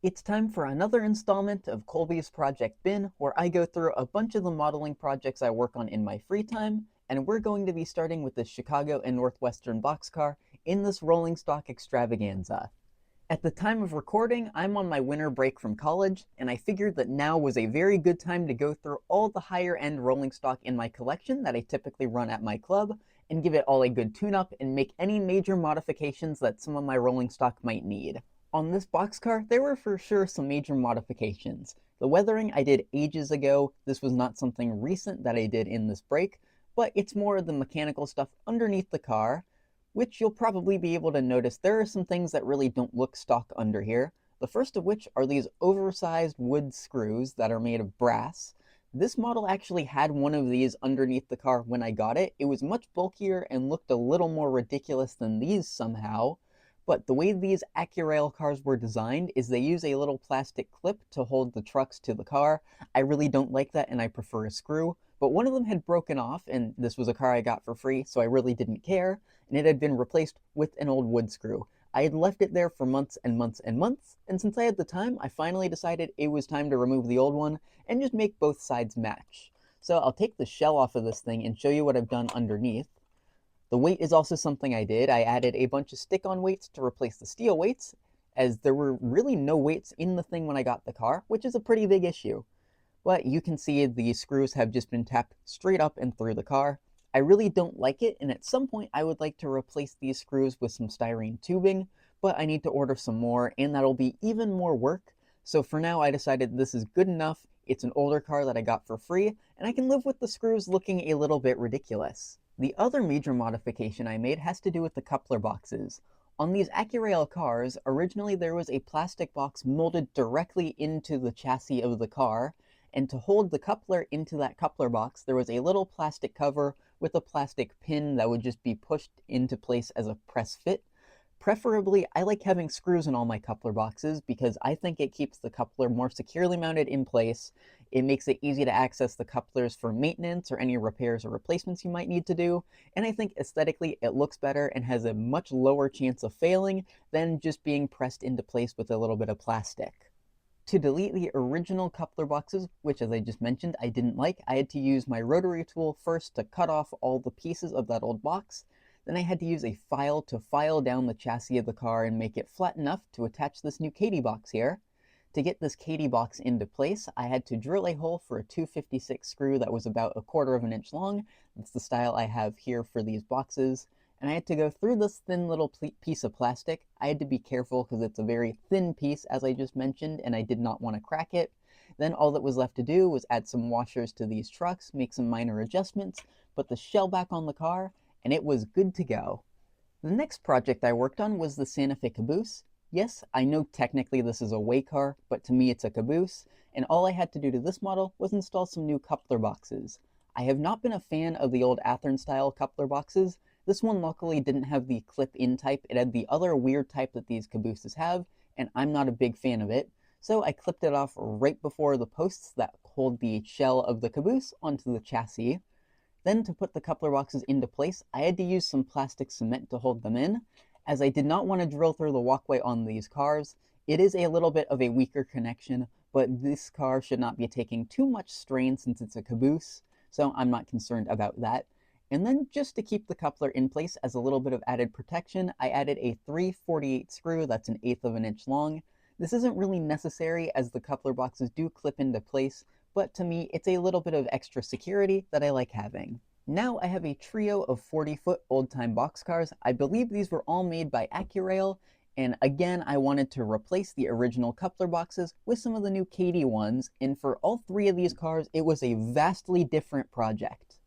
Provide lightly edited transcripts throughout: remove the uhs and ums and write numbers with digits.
It's time for another installment of Colby's Project Bin, where I go through a bunch of the modeling projects I work on in my free time, and we're going to be starting with the Chicago and Northwestern boxcar in this rolling stock extravaganza. At the time of recording, I'm on my winter break from college, and I figured that now was a very good time to go through all the higher end rolling stock in my collection that I typically run at my club, and give it all a good tune up and make any major modifications that some of my rolling stock might need. On this boxcar, there were for sure some major modifications. The weathering I did ages ago. This was not something recent that I did in this break, but it's more of the mechanical stuff underneath the car, which you'll probably be able to notice there are some things that really don't look stock under here. The first of which are these oversized wood screws that are made of brass. This model actually had one of these underneath the car when I got it. It was much bulkier and looked a little more ridiculous than these somehow. But the way these AccuRail cars were designed is they use a little plastic clip to hold the trucks to the car. I really don't like that and I prefer a screw. But one of them had broken off, and this was a car I got for free, so I really didn't care, and it had been replaced with an old wood screw. I had left it there for months and months and months, and since I had the time, I finally decided it was time to remove the old one and just make both sides match. So I'll take the shell off of this thing and show you what I've done underneath. The weight is also something I did. I added a bunch of stick-on weights to replace the steel weights, as there were really no weights in the thing when I got the car, which is a pretty big issue. But you can see the screws have just been tapped straight up and through the car. I really don't like it, and at some point I would like to replace these screws with some styrene tubing, but I need to order some more, and that'll be even more work. So for now I decided this is good enough. It's an older car that I got for free, and I can live with the screws looking a little bit ridiculous. The other major modification I made has to do with the coupler boxes. On these AccuRail cars, originally there was a plastic box molded directly into the chassis of the car, and to hold the coupler into that coupler box, there was a little plastic cover with a plastic pin that would just be pushed into place as a press fit. Preferably, I like having screws in all my coupler boxes because I think it keeps the coupler more securely mounted in place. It makes it easy to access the couplers for maintenance or any repairs or replacements you might need to do. And I think aesthetically it looks better and has a much lower chance of failing than just being pressed into place with a little bit of plastic. To delete the original coupler boxes, which as I just mentioned I didn't like, I had to use my rotary tool first to cut off all the pieces of that old box. Then I had to use a file to file down the chassis of the car and make it flat enough to attach this new Katy box here. To get this Katy box into place, I had to drill a hole for a 256 screw that was about 1/4 of an inch long. That's the style I have here for these boxes. And I had to go through this thin little piece of plastic. I had to be careful because it's a very thin piece, as I just mentioned, and I did not want to crack it. Then all that was left to do was add some washers to these trucks, make some minor adjustments, put the shell back on the car, and it was good to go. The next project I worked on was the Santa Fe caboose. Yes, I know technically this is a way car, but to me it's a caboose, and all I had to do to this model was install some new coupler boxes. I have not been a fan of the old Athearn style coupler boxes. This one luckily didn't have the clip-in type, it had the other weird type that these cabooses have, and I'm not a big fan of it. So I clipped it off right before the posts that hold the shell of the caboose onto the chassis. Then to put the coupler boxes into place, I had to use some plastic cement to hold them in, as I did not want to drill through the walkway on these cars. It is a little bit of a weaker connection, but this car should not be taking too much strain since it's a caboose, so I'm not concerned about that. And then just to keep the coupler in place as a little bit of added protection, I added a 3/48 screw that's 1/8 of an inch long. This isn't really necessary as the coupler boxes do clip into place, but to me it's a little bit of extra security that I like having. Now I have a trio of 40-foot old-time boxcars. I believe these were all made by AccuRail, and again I wanted to replace the original coupler boxes with some of the new Katy ones, and for all three of these cars it was a vastly different project.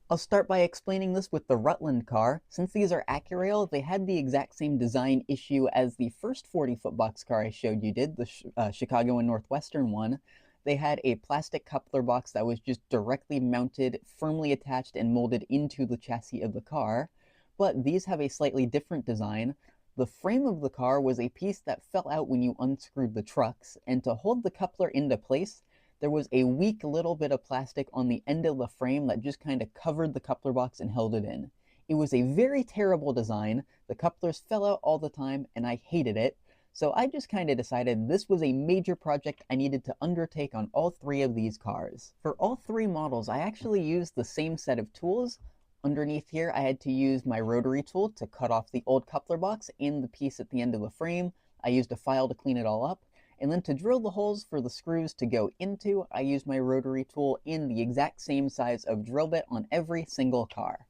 I'll start by explaining this with the Rutland car. Since these are AccuRail, they had the exact same design issue as the first 40-foot boxcar I showed you did, the Chicago and Northwestern one. They had a plastic coupler box that was just directly mounted, firmly attached, and molded into the chassis of the car. But these have a slightly different design. The frame of the car was a piece that fell out when you unscrewed the trucks, and to hold the coupler into place, there was a weak little bit of plastic on the end of the frame that just kind of covered the coupler box and held it in. It was a very terrible design. The couplers fell out all the time, and I hated it. So I just kind of decided this was a major project I needed to undertake on all three of these cars. For all three models, I actually used the same set of tools. Underneath here, I had to use my rotary tool to cut off the old coupler box and the piece at the end of the frame. I used a file to clean it all up. And then to drill the holes for the screws to go into, I used my rotary tool in the exact same size of drill bit on every single car.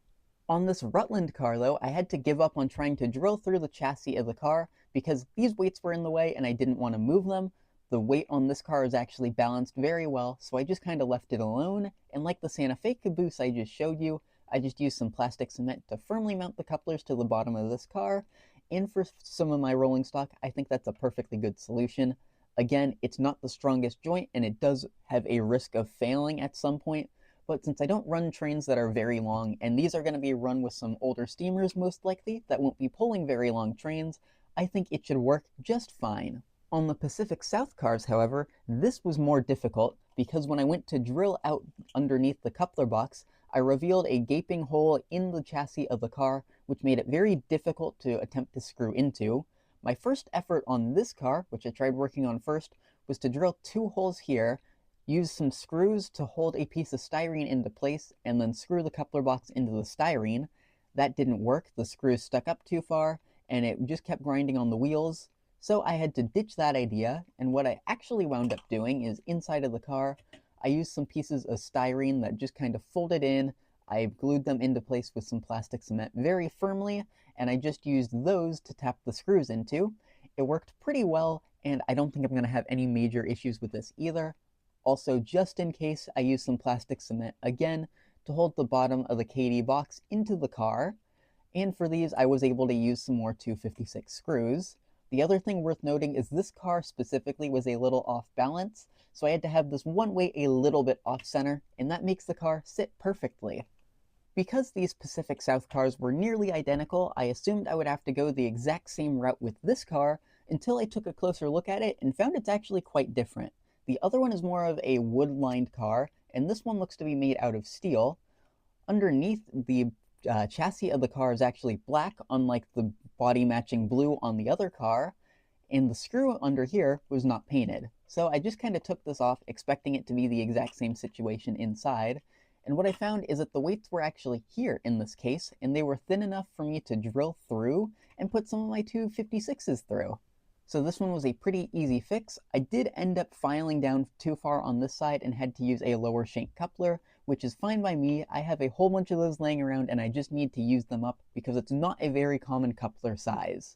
On this Rutland car though, I had to give up on trying to drill through the chassis of the car because these weights were in the way and I didn't want to move them. The weight on this car is actually balanced very well, so I just kind of left it alone. And like the Santa Fe caboose I just showed you, I just used some plastic cement to firmly mount the couplers to the bottom of this car. And for some of my rolling stock, I think that's a perfectly good solution. Again, it's not the strongest joint and it does have a risk of failing at some point, but since I don't run trains that are very long, and these are going to be run with some older steamers most likely that won't be pulling very long trains, I think it should work just fine. On the Pacific South cars, however, this was more difficult because when I went to drill out underneath the coupler box, I revealed a gaping hole in the chassis of the car, which made it very difficult to attempt to screw into. My first effort on this car, which I tried working on first, was to drill two holes here, use some screws to hold a piece of styrene into place, and then screw the coupler box into the styrene. That didn't work, the screws stuck up too far, and it just kept grinding on the wheels. So I had to ditch that idea, and what I actually wound up doing is inside of the car, I used some pieces of styrene that just kind of folded in. I glued them into place with some plastic cement very firmly, and I just used those to tap the screws into. It worked pretty well, and I don't think I'm going to have any major issues with this either. Also, just in case, I used some plastic cement again to hold the bottom of the KD box into the car, and for these I was able to use some more 256 screws. The other thing worth noting is this car specifically was a little off balance, so I had to have this one weight a little bit off center, and that makes the car sit perfectly. Because these Pacific South cars were nearly identical, I assumed I would have to go the exact same route with this car until I took a closer look at it and found it's actually quite different. The other one is more of a wood-lined car, and this one looks to be made out of steel. Underneath, the chassis of the car is actually black, unlike the body-matching blue on the other car, and the screw under here was not painted. So I just kind of took this off, expecting it to be the exact same situation inside, and what I found is that the weights were actually here in this case, and they were thin enough for me to drill through and put some of my 256s through. So this one was a pretty easy fix. I did end up filing down too far on this side and had to use a lower shank coupler, which is fine by me. I have a whole bunch of those laying around and I just need to use them up because it's not a very common coupler size.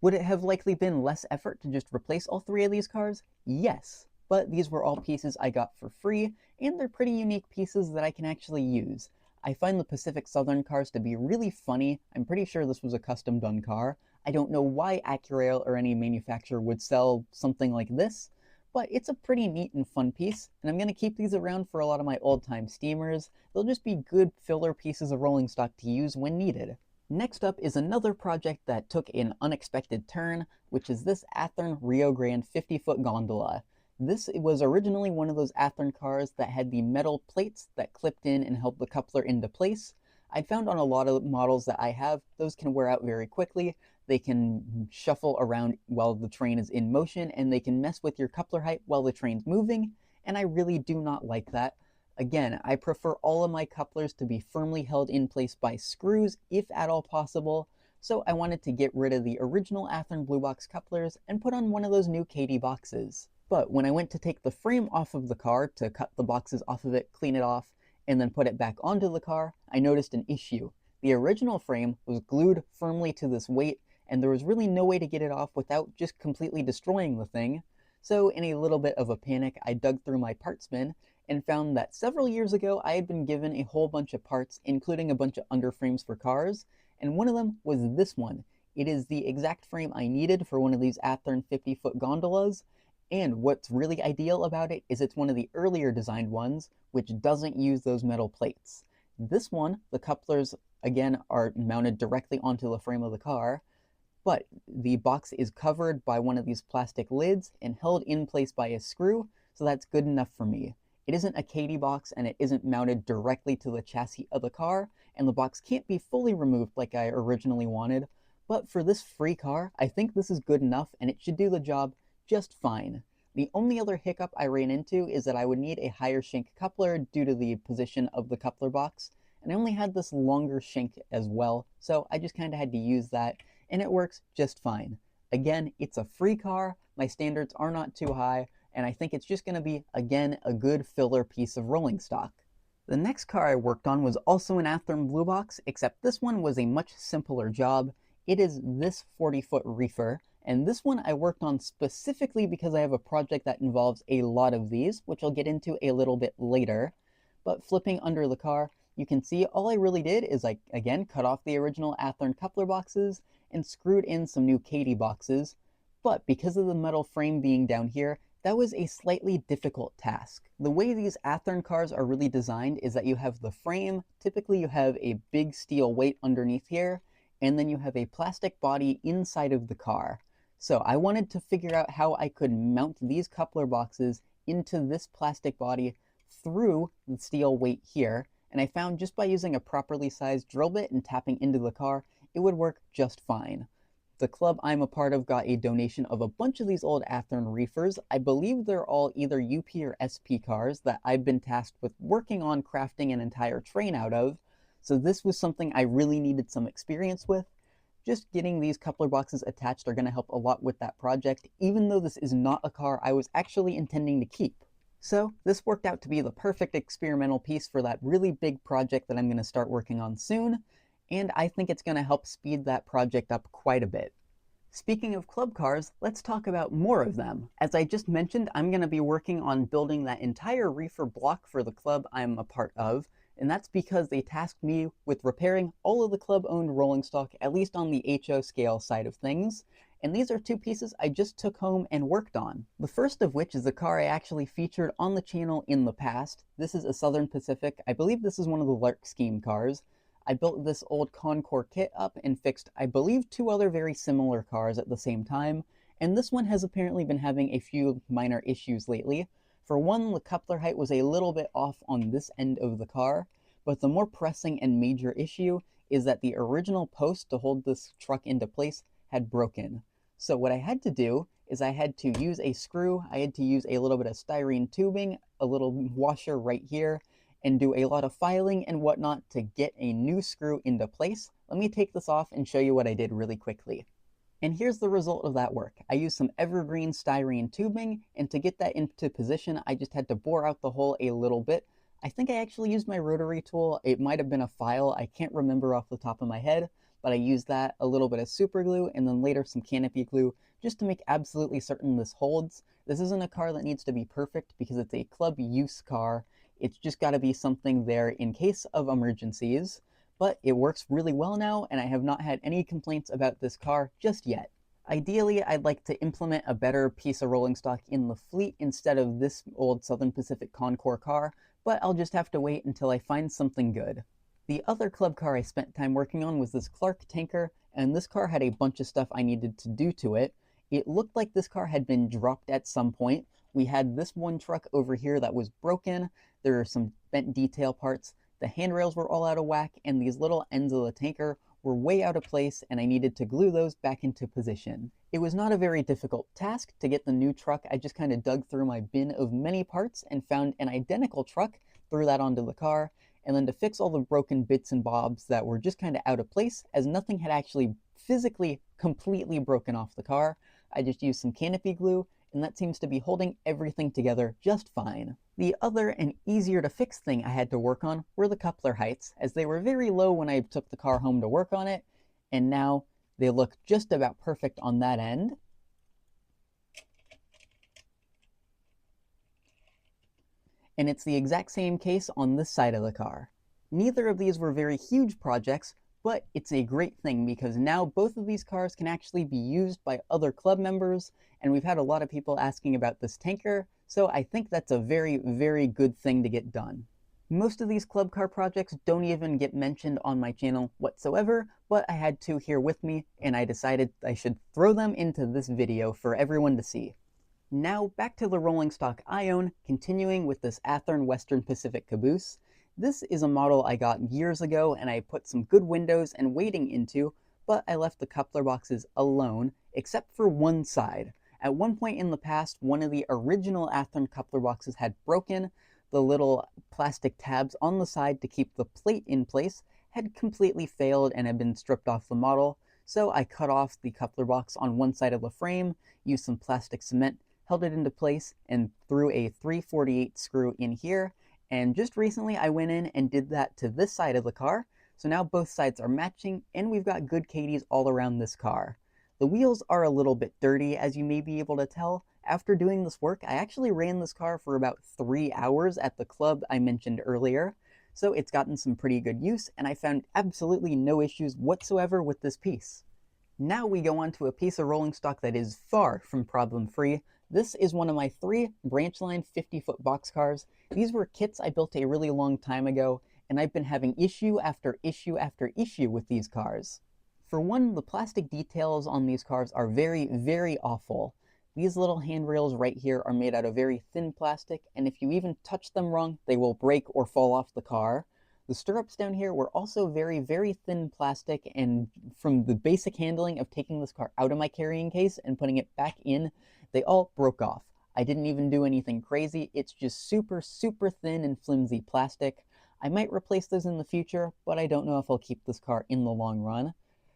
Would it have likely been less effort to just replace all three of these cars? Yes, but these were all pieces I got for free, and they're pretty unique pieces that I can actually use. I find the Pacific Southern cars to be really funny. I'm pretty sure this was a custom done car. I don't know why Accurail or any manufacturer would sell something like this, but it's a pretty neat and fun piece, and I'm going to keep these around for a lot of my old-time steamers. They'll just be good filler pieces of rolling stock to use when needed. Next up is another project that took an unexpected turn, which is this Athearn Rio Grande 50-foot gondola. This was originally one of those Athearn cars that had the metal plates that clipped in and held the coupler into place. I'd found on a lot of models that I have, those can wear out very quickly. They can shuffle around while the train is in motion, and they can mess with your coupler height while the train's moving, and I really do not like that. Again, I prefer all of my couplers to be firmly held in place by screws, if at all possible, so I wanted to get rid of the original Athearn Blue Box couplers and put on one of those new KD boxes. But when I went to take the frame off of the car to cut the boxes off of it, clean it off, and then put it back onto the car, I noticed an issue. The original frame was glued firmly to this weight, and there was really no way to get it off without just completely destroying the thing. So in a little bit of a panic, I dug through my parts bin and found that several years ago I had been given a whole bunch of parts, including a bunch of underframes for cars, and one of them was this one. It is the exact frame I needed for one of these Athearn 50-foot gondolas, and what's really ideal about it is it's one of the earlier designed ones, which doesn't use those metal plates. This one, the couplers, again, are mounted directly onto the frame of the car, but the box is covered by one of these plastic lids and held in place by a screw, so that's good enough for me. It isn't a KD box and it isn't mounted directly to the chassis of the car, and the box can't be fully removed like I originally wanted, But for this free car, I think this is good enough and it should do the job just fine. The only other hiccup I ran into is that I would need a higher shank coupler due to the position of the coupler box, and I only had this longer shank as well, so I just kind of had to use that, and it works just fine. Again, it's a free car, my standards are not too high, and I think it's just going to be, again, a good filler piece of rolling stock. The next car I worked on was also an Athearn Blue Box, except this one was a much simpler job. It is this 40-foot reefer, and this one I worked on specifically because I have a project that involves a lot of these, which I'll get into a little bit later. But flipping under the car, you can see all I really did is I, again, cut off the original Athearn coupler boxes and screwed in some new Katy boxes. But because of the metal frame being down here, that was a slightly difficult task. The way these Athearn cars are really designed is that you have the frame, typically you have a big steel weight underneath here, and then you have a plastic body inside of the car. So I wanted to figure out how I could mount these coupler boxes into this plastic body through the steel weight here, and I found just by using a properly sized drill bit and tapping into the car, it would work just fine. The club I'm a part of got a donation of a bunch of these old Athearn reefers. I believe they're all either UP or SP cars that I've been tasked with working on crafting an entire train out of, so this was something I really needed some experience with. Just getting these coupler boxes attached are going to help a lot with that project, even though this is not a car I was actually intending to keep. So this worked out to be the perfect experimental piece for that really big project that I'm going to start working on soon, and I think it's going to help speed that project up quite a bit. Speaking of club cars, let's talk about more of them. As I just mentioned, I'm going to be working on building that entire reefer block for the club I'm a part of, and that's because they tasked me with repairing all of the club-owned rolling stock, at least on the HO scale side of things, and these are two pieces I just took home and worked on. The first of which is a car I actually featured on the channel in the past. This is a Southern Pacific. I believe this is one of the Lark Scheme cars. I built this old Concours kit up and fixed, I believe, two other very similar cars at the same time, and this one has apparently been having a few minor issues lately. For one, the coupler height was a little bit off on this end of the car, but the more pressing and major issue is that the original post to hold this truck into place had broken. So what I had to do is I had to use a screw, I had to use a little bit of styrene tubing, a little washer right here, and do a lot of filing and whatnot to get a new screw into place. Let me take this off and show you what I did really quickly. And here's the result of that work. I used some evergreen styrene tubing, and to get that into position, I just had to bore out the hole a little bit. I think I actually used my rotary tool. It might have been a file. I can't remember off the top of my head, but I used that, a little bit of super glue, and then later some canopy glue, just to make absolutely certain this holds. This isn't a car that needs to be perfect because it's a club use car. It's just got to be something there in case of emergencies. But it works really well now, and I have not had any complaints about this car just yet. Ideally, I'd like to implement a better piece of rolling stock in the fleet instead of this old Southern Pacific Concours car, but I'll just have to wait until I find something good. The other club car I spent time working on was this Clark tanker, and this car had a bunch of stuff I needed to do to it. It looked like this car had been dropped at some point. We had this one truck over here that was broken. There are some bent detail parts. The handrails were all out of whack, and these little ends of the tanker were way out of place, and I needed to glue those back into position. It was not a very difficult task to get the new truck. I just kind of dug through my bin of many parts and found an identical truck, threw that onto the car, and then to fix all the broken bits and bobs that were just kind of out of place, as nothing had actually physically completely broken off the car, I just used some canopy glue, and that seems to be holding everything together just fine. The other and easier to fix thing I had to work on were the coupler heights, as they were very low when I took the car home to work on it, and now they look just about perfect on that end. And it's the exact same case on this side of the car. Neither of these were very huge projects, but it's a great thing because now both of these cars can actually be used by other club members, and we've had a lot of people asking about this tanker, so I think that's a very, very good thing to get done. Most of these club car projects don't even get mentioned on my channel whatsoever, but I had two here with me, and I decided I should throw them into this video for everyone to see. Now back to the rolling stock I own, continuing with this Athearn Western Pacific caboose. This is a model I got years ago and I put some good windows and weighting into, but I left the coupler boxes alone, except for one side. At one point in the past, one of the original Athearn coupler boxes had broken. The little plastic tabs on the side to keep the plate in place had completely failed and had been stripped off the model, so I cut off the coupler box on one side of the frame, used some plastic cement, held it into place, and threw a 3/48 screw in here. And just recently I went in and did that to this side of the car, so now both sides are matching and we've got good Katies all around this car. The wheels are a little bit dirty, as you may be able to tell. After doing this work, I actually ran this car for about 3 hours at the club I mentioned earlier, so it's gotten some pretty good use, and I found absolutely no issues whatsoever with this piece. Now we go on to a piece of rolling stock that is far from problem-free. This is one of my 3 branch-line 50-foot boxcars. These were kits I built a really long time ago, and I've been having issue after issue after issue with these cars. For one, the plastic details on these cars are very, very awful. These little handrails right here are made out of very thin plastic, and if you even touch them wrong, they will break or fall off the car. The stirrups down here were also very, very thin plastic, and from the basic handling of taking this car out of my carrying case and putting it back in, they all broke off. I didn't even do anything crazy, it's just super, super thin and flimsy plastic. I might replace those in the future, but I don't know if I'll keep this car in the long run.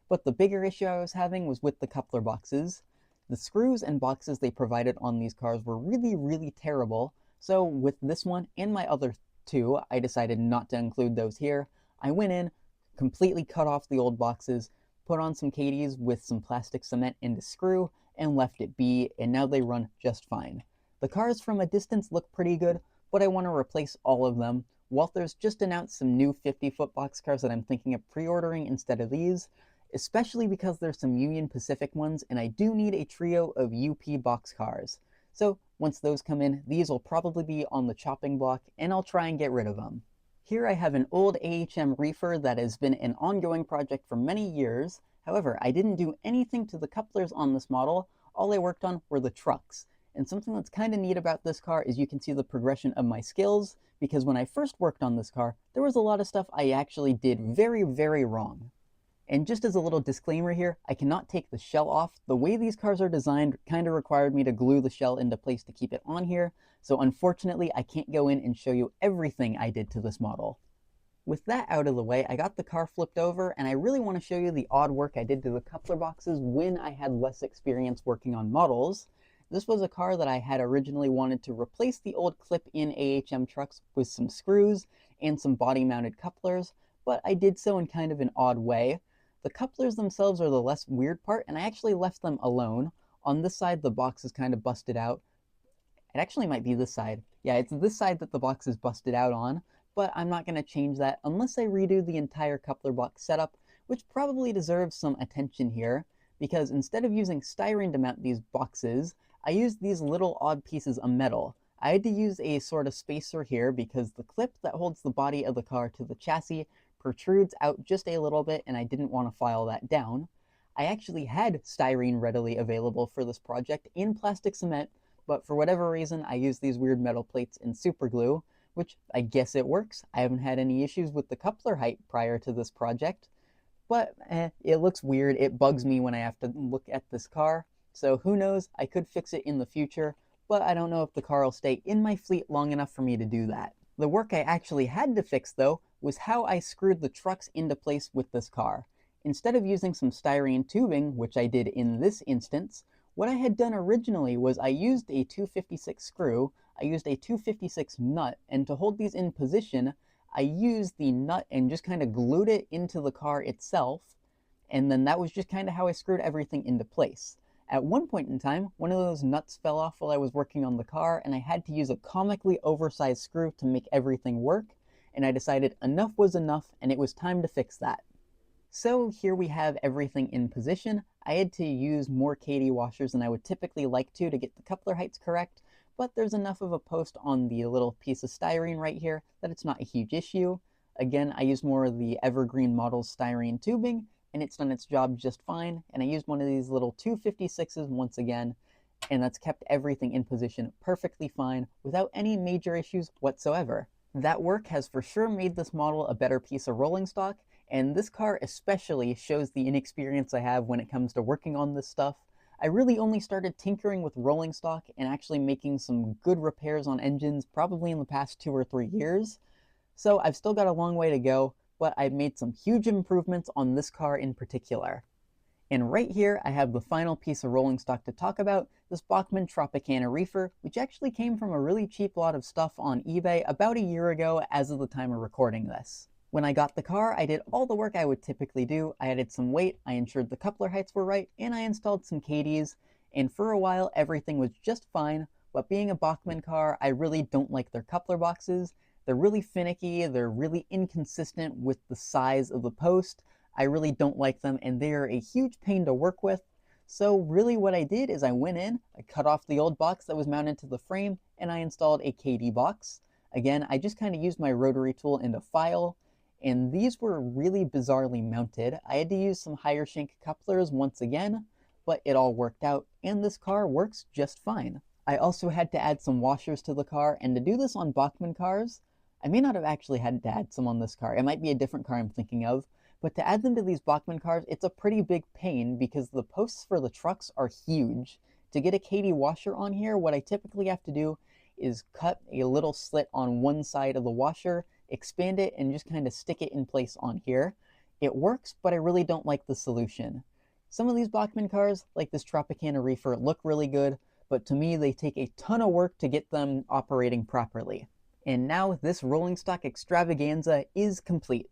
But the bigger issue I was having was with the coupler boxes. The screws and boxes they provided on these cars were really, really terrible, so with this one and my other 2, I decided not to include those here. I went in, completely cut off the old boxes, put on some Katies with some plastic cement and a screw, and left it be, and now they run just fine. The cars from a distance look pretty good, but I want to replace all of them. Walther's just announced some new 50-foot boxcars that I'm thinking of pre-ordering instead of these, especially because there's some Union Pacific ones, and I do need a trio of UP boxcars. So once those come in, these will probably be on the chopping block, and I'll try and get rid of them. Here I have an old AHM reefer that has been an ongoing project for many years. However, I didn't do anything to the couplers on this model. All I worked on were the trucks. And something that's kind of neat about this car is you can see the progression of my skills, because when I first worked on this car, there was a lot of stuff I actually did very, very wrong. And just as a little disclaimer here, I cannot take the shell off. The way these cars are designed kind of required me to glue the shell into place to keep it on here, so unfortunately I can't go in and show you everything I did to this model. With that out of the way, I got the car flipped over, and I really want to show you the odd work I did to the coupler boxes when I had less experience working on models. This was a car that I had originally wanted to replace the old clip-in AHM trucks with some screws and some body-mounted couplers, but I did so in kind of an odd way. The couplers themselves are the less weird part, and I actually left them alone. On this side, the box is kind of busted out. It actually might be this side. Yeah, it's this side that the box is busted out on, but I'm not going to change that unless I redo the entire coupler box setup, which probably deserves some attention here, because instead of using styrene to mount these boxes, I used these little odd pieces of metal. I had to use a sort of spacer here because the clip that holds the body of the car to the chassis protrudes out just a little bit, and I didn't want to file that down. I actually had styrene readily available for this project in plastic cement, but for whatever reason I used these weird metal plates and super glue, which I guess it works. I haven't had any issues with the coupler height prior to this project, but it looks weird. It bugs me when I have to look at this car, so who knows, I could fix it in the future, but I don't know if the car will stay in my fleet long enough for me to do that. The work I actually had to fix, though, was how I screwed the trucks into place with this car. Instead of using some styrene tubing, which I did in this instance, what I had done originally was I used a 256 screw, I used a 256 nut, and to hold these in position, I used the nut and just kind of glued it into the car itself, and then that was just kind of how I screwed everything into place. At one point in time, one of those nuts fell off while I was working on the car, and I had to use a comically oversized screw to make everything work, and I decided enough was enough, and it was time to fix that. So here we have everything in position. I had to use more Katy washers than I would typically like to get the coupler heights correct, but there's enough of a post on the little piece of styrene right here that it's not a huge issue. Again, I used more of the Evergreen Models styrene tubing, and it's done its job just fine, and I used one of these little 256s once again, and that's kept everything in position perfectly fine without any major issues whatsoever. That work has for sure made this model a better piece of rolling stock, and this car especially shows the inexperience I have when it comes to working on this stuff. I really only started tinkering with rolling stock and actually making some good repairs on engines probably in the past 2 or 3 years. So I've still got a long way to go, but I've made some huge improvements on this car in particular. And right here, I have the final piece of rolling stock to talk about, this Bachmann Tropicana reefer, which actually came from a really cheap lot of stuff on eBay about a year ago as of the time of recording this. When I got the car, I did all the work I would typically do. I added some weight, I ensured the coupler heights were right, and I installed some KDs, and for a while everything was just fine, but being a Bachmann car, I really don't like their coupler boxes. They're really finicky, they're really inconsistent with the size of the post. I really don't like them, and they are a huge pain to work with. So really what I did is I went in, I cut off the old box that was mounted to the frame, and I installed a KD box. Again, I just kind of used my rotary tool and a file, and these were really bizarrely mounted. I had to use some higher shank couplers once again, but it all worked out, and this car works just fine. I also had to add some washers to the car, and to do this on Bachmann cars, I may not have actually had to add some on this car. It might be a different car I'm thinking of, but to add them to these Bachmann cars, it's a pretty big pain because the posts for the trucks are huge. To get a KD washer on here, what I typically have to do is cut a little slit on one side of the washer, expand it, and just kind of stick it in place on here. It works, but I really don't like the solution. Some of these Bachmann cars, like this Tropicana reefer, look really good, but to me they take a ton of work to get them operating properly. And now this rolling stock extravaganza is complete.